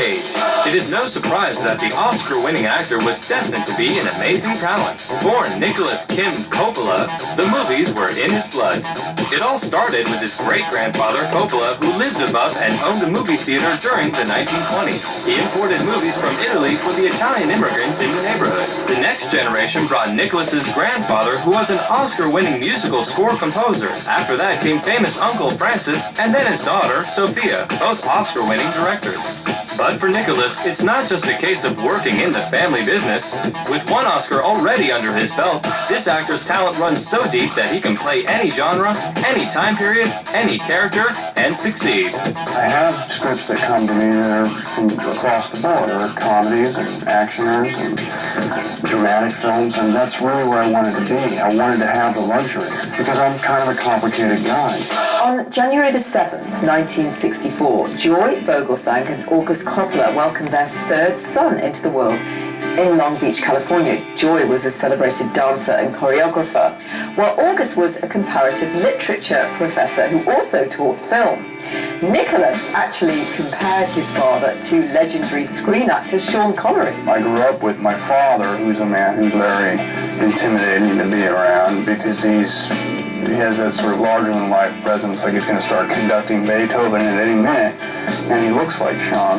Cage. It is no surprise that the Oscar-winning actor was destined to be an amazing talent. Born Nicholas Kim Coppola, the movies were in his blood. It all started with his great-grandfather Coppola, who lived above and owned a movie theater during the 1920s. He imported movies from Italy for the Italian immigrants in the neighborhood. The next generation brought Nicholas's grandfather, who was an Oscar-winning musical score composer. After that came famous uncle Francis, and then his daughter, Sophia, both Oscar-winning directors. But for Nicholas, it's not just a case of working in the family business. With one Oscar already under his belt, this actor's talent runs so deep that he can play any genre, any time period, any character, and succeed. I have scripts that come to me that are from across the board. There are comedies and actioners and dramatic films, and that's really where I wanted to be. I wanted to have the luxury, because I'm kind of a complicated guy. On January the 7th, 1964, Joy Vogelsang and August Coppola welcomed their third son into the world in Long Beach, California. Joy was a celebrated dancer and choreographer, while August was a comparative literature professor who also taught film. Nicholas actually compared his father to legendary screen actor Sean Connery. I grew up with my father, who's a man who's very intimidating to be around, because he has that sort of larger-than-life presence, like he's going to start conducting Beethoven at any minute, and he looks like Sean.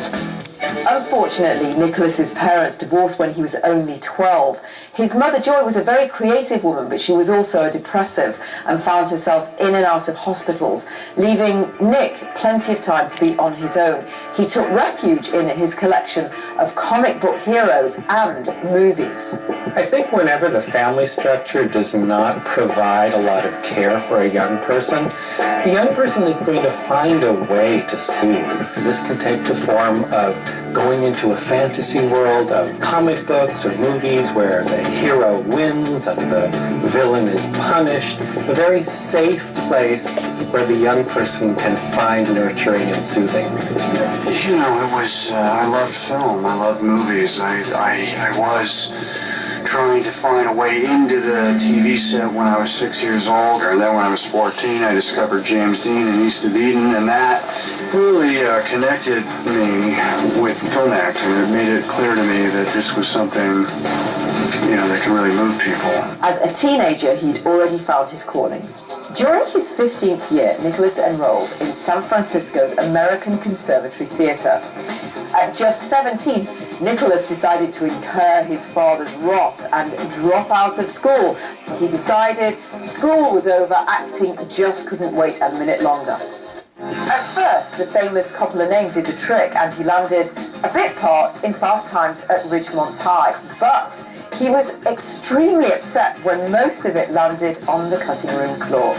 Unfortunately, Nicholas's parents divorced when he was only 12. His mother, Joy, was a very creative woman, but she was also a depressive and found herself in and out of hospitals, leaving Nick plenty of time to be on his own. He took refuge in his collection of comic book heroes and movies. I think whenever the family structure does not provide a lot of care for a young person, the young person is going to find a way to soothe. This can take the form of going into a fantasy world of comic books or movies where the hero wins and the villain is punished. A very safe place where the young person can find nurturing and soothing. You know, I loved film, I loved movies. I was trying to find a way into the TV set when I was 6 years old, and then when I was 14 I discovered James Dean in East of Eden, and that really connected me with film acting. It made it clear to me that this was something, you know, that can really move people. As a teenager, he'd already found his calling. During his 15th year, Nicholas enrolled in San Francisco's American Conservatory Theatre. At just 17, Nicholas decided to incur his father's wrath and drop out of school. He decided school was over, acting just couldn't wait a minute longer. At first, the famous Coppola name did the trick, and he landed a bit part in Fast Times at Ridgemont High. But he was extremely upset when most of it landed on the cutting room floor.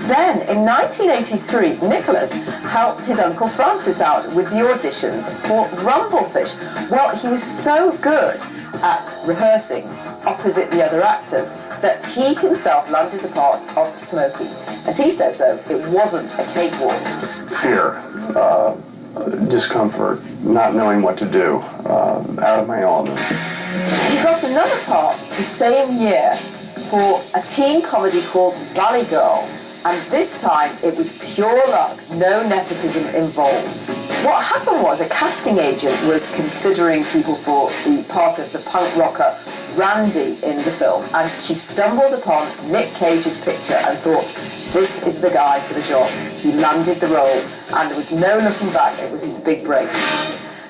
Then, in 1983, Nicholas helped his Uncle Francis out with the auditions for Rumblefish. Well, he was so good at rehearsing opposite the other actors that he himself landed the part of Smokey. As he says, though, it wasn't a cakewalk. Fear, discomfort, not knowing what to do, out of my element. He got another part the same year for a teen comedy called Valley Girl, and this time it was pure luck, no nepotism involved. What happened was a casting agent was considering people for the part of the punk rocker Randy in the film, and she stumbled upon Nick Cage's picture and thought, this is the guy for the job. He landed the role, and there was no looking back. It was his big break.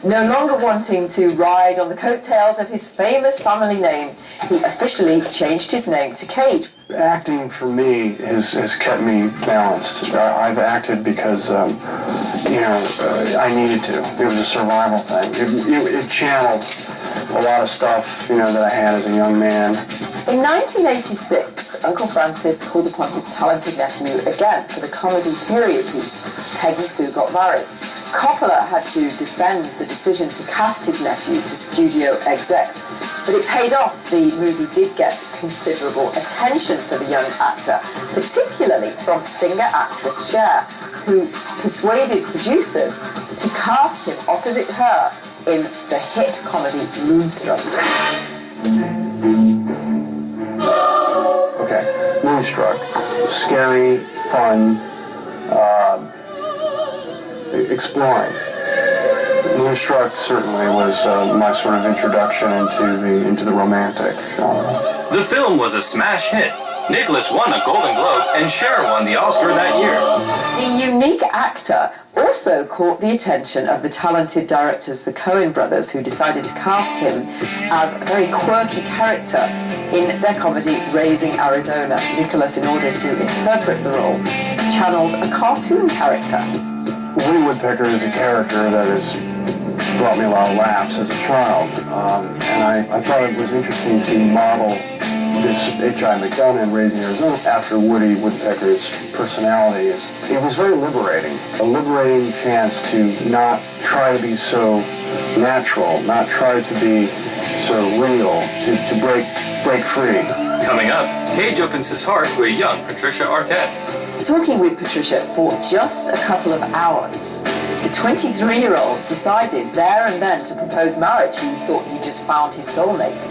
No longer wanting to ride on the coattails of his famous family name, he officially changed his name to Cage. Acting for me has kept me balanced. I've acted because, I needed to. It was a survival thing. It channeled a lot of stuff, that I had as a young man. In 1986, Uncle Francis called upon his talented nephew again for the comedy period piece, Peggy Sue Got Married. Coppola had to defend the decision to cast his nephew to studio execs, but it paid off. The movie did get considerable attention for the young actor, particularly from singer-actress Cher, who persuaded producers to cast him opposite her in the hit comedy Moonstruck. Okay, Moonstruck. Scary, fun, exploring. Moonstruck certainly was my sort of introduction into the romantic genre. The film was a smash hit. Nicholas won a Golden Globe and Cher won the Oscar that year. The unique actor also caught the attention of the talented directors, the Coen brothers, who decided to cast him as a very quirky character in their comedy Raising Arizona. Nicholas, in order to interpret the role, channeled a cartoon character. Woody Woodpecker is a character that has brought me a lot of laughs as a child, and I thought it was interesting to model this H.I. McDonough Raising Arizona after Woody Woodpecker's personality. It was very liberating, a liberating chance to not try to be so natural, not try to be so real, to break free. Coming up, Cage opens his heart to a young Patricia Arquette. Talking with Patricia for just a couple of hours, the 23-year-old decided there and then to propose marriage. He thought he just found his soulmate.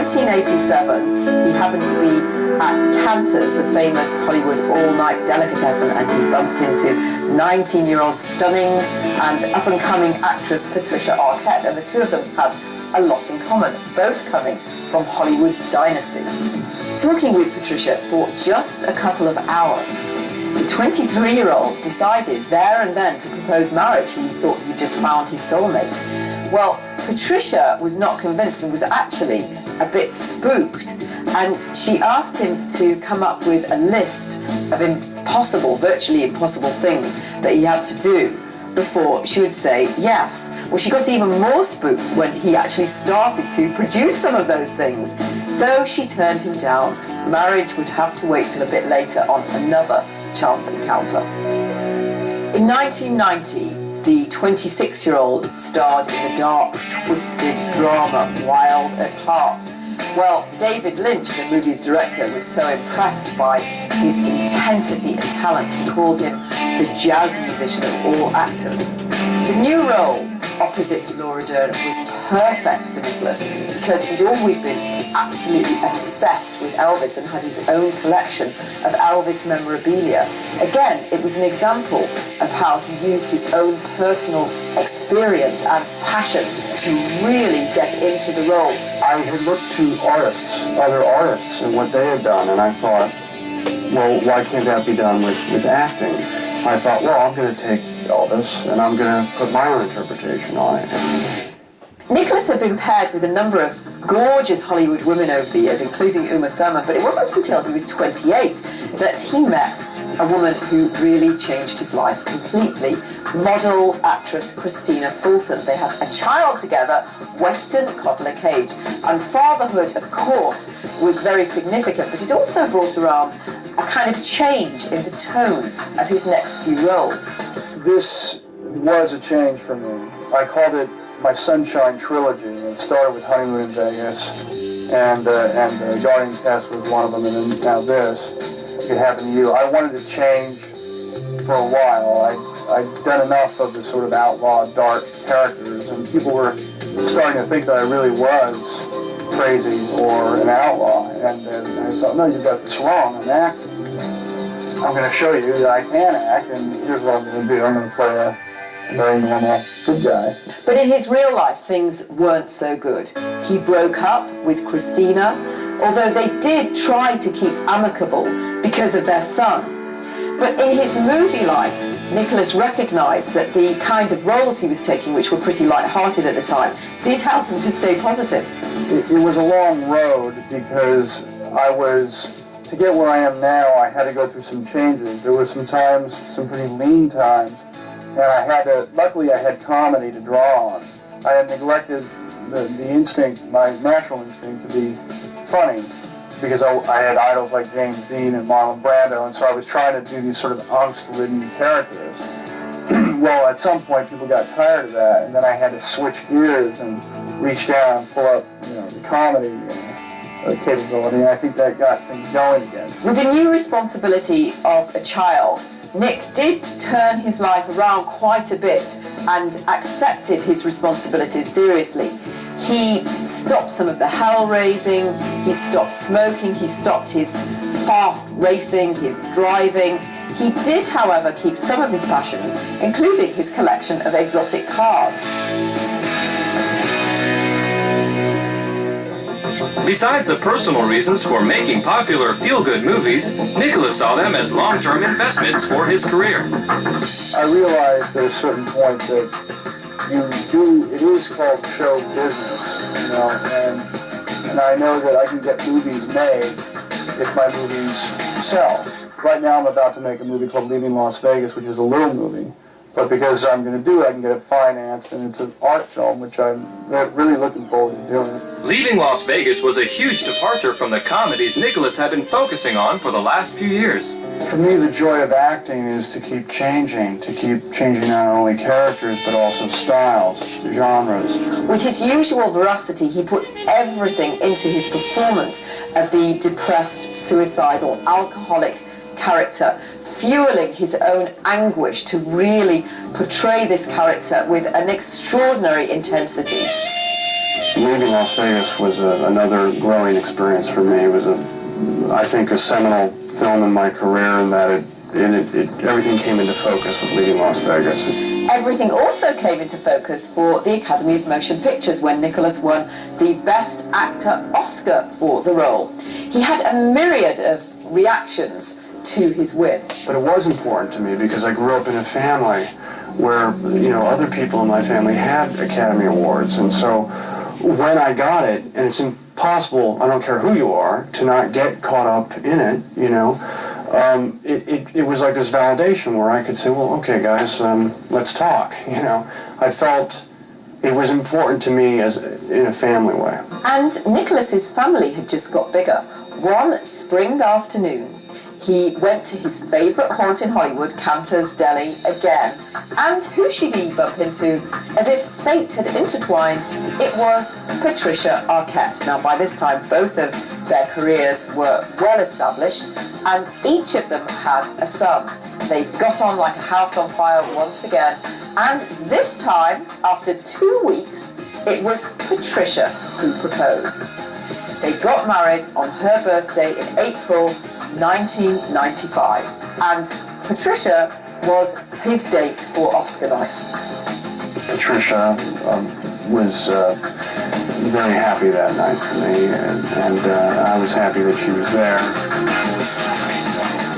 1987, he happened to be at Cantor's, the famous Hollywood all-night delicatessen, and he bumped into 19-year-old stunning and up-and-coming actress Patricia Arquette, and the two of them had a lot in common, both coming from Hollywood dynasties. Talking with Patricia for just a couple of hours, the 23-year-old decided there and then to propose marriage. He thought he just found his soulmate. Well, Patricia was not convinced and was actually a bit spooked, and she asked him to come up with a list of virtually impossible things that he had to do before she would say yes. Well, she got even more spooked when he actually started to produce some of those things. So she turned him down. Marriage would have to wait till a bit later on another chance encounter. In 1990, the 26-year-old starred in the dark, twisted drama Wild at Heart. Well, David Lynch, the movie's director, was so impressed by his intensity and talent, he called him the jazz musician of all actors. The new role opposite Laura Dern was perfect for Nicholas because he'd always been absolutely obsessed with Elvis and had his own collection of Elvis memorabilia. Again, it was an example of how he used his own personal experience and passion to really get into the role. I had looked to other artists, and what they had done, and I thought, well, why can't that be done with acting? I thought, well, I'm going to take Elvis and I'm going to put my own interpretation on it. Nicholas had been paired with a number of gorgeous Hollywood women over the years, including Uma Thurman, but it wasn't until he was 28 that he met a woman who really changed his life completely. Model actress Christina Fulton. They had a child together, Weston Coppola Cage, and fatherhood, of course, was very significant, but it also brought around a kind of change in the tone of his next few roles. This was a change for me. I called it my Sunshine Trilogy. It started with Honeymoon in Vegas, and Guardian Test was one of them, and then now this, It Happened to You. I wanted to change for a while. I'd done enough of the sort of outlaw, dark characters, and people were starting to think that I really was crazy or an outlaw. And I thought, no, you got this wrong. I'm acting. I'm going to show you that I can act, and here's what I'm going to do. I'm going to play a very normal, good guy. But in his real life, things weren't so good. He broke up with Christina, although they did try to keep amicable because of their son. But in his movie life, Nicholas recognised that the kind of roles he was taking, which were pretty light-hearted at the time, did help him to stay positive. It was a long road because to get where I am now, I had to go through some changes. There were some times, some pretty lean times, and luckily I had comedy to draw on. I had neglected the instinct, my natural instinct to be funny, because I had idols like James Dean and Marlon Brando, and so I was trying to do these sort of angst-ridden characters. Well, at some point people got tired of that, and then I had to switch gears and reach down and pull up, the comedy capability, and I think that got things going again. With the new responsibility of a child, Nick did turn his life around quite a bit and accepted his responsibilities seriously. He stopped some of the hell-raising, he stopped smoking, he stopped his fast racing, his driving. He did, however, keep some of his passions, including his collection of exotic cars. Besides the personal reasons for making popular feel-good movies, Nicholas saw them as long-term investments for his career. I realized at a certain point that it is called show business, and I know that I can get movies made if my movies sell. Right now I'm about to make a movie called Leaving Las Vegas, which is a little movie. But because I'm going to do it, I can get it financed, and it's an art film, which I'm really looking forward to doing. Leaving Las Vegas was a huge departure from the comedies Nicholas had been focusing on for the last few years. For me, the joy of acting is to keep changing not only characters, but also styles, genres. With his usual veracity, he puts everything into his performance of the depressed, suicidal, alcoholic character, fueling his own anguish to really portray this character with an extraordinary intensity. Leaving Las Vegas was another growing experience for me. It was, I think, a seminal film in my career in that everything came into focus with Leaving Las Vegas. Everything also came into focus for the Academy of Motion Pictures when Nicholas won the Best Actor Oscar for the role. He had a myriad of reactions to his win. But it was important to me because I grew up in a family where, other people in my family had Academy Awards. And so when I got it, and it's impossible, I don't care who you are, to not get caught up in it, it was like this validation where I could say, well, okay, guys, let's talk, I felt it was important to me in a family way. And Nicholas's family had just got bigger. One spring afternoon, he went to his favourite haunt in Hollywood, Cantor's Deli, again. And who should he bump into? As if fate had intertwined, it was Patricia Arquette. Now, by this time, both of their careers were well established, and each of them had a son. They got on like a house on fire once again, and this time, after 2 weeks, it was Patricia who proposed. They got married on her birthday in April 1995, and Patricia was his date for Oscar night. Patricia was very happy that night for me, and I was happy that she was there.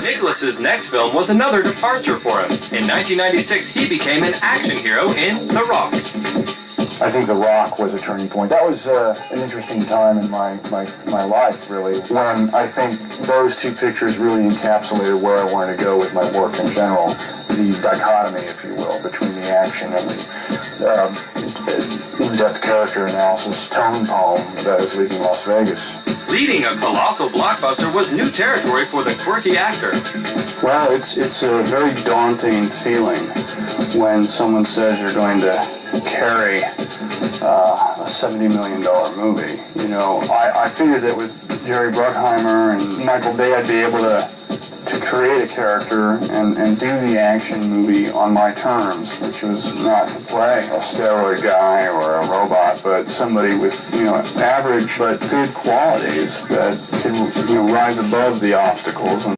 Nicholas's next film was another departure for him. In 1996, he became an action hero in The Rock. I think The Rock was a turning point. That was an interesting time in my life, really, when I think those two pictures really encapsulated where I wanted to go with my work in general. The dichotomy, if you will, between the action and the in-depth character analysis tone poem that is Leaving Las Vegas. Leading a colossal blockbuster was new territory for the quirky actor. Well, it's a very daunting feeling when someone says you're going to carry a $70 million movie. I figured that with Jerry Bruckheimer and Michael Bay, I'd be able to create a character and do the action movie on my terms, which was not to play a steroid guy or a robot, but somebody with, average but good qualities that can, rise above the obstacles.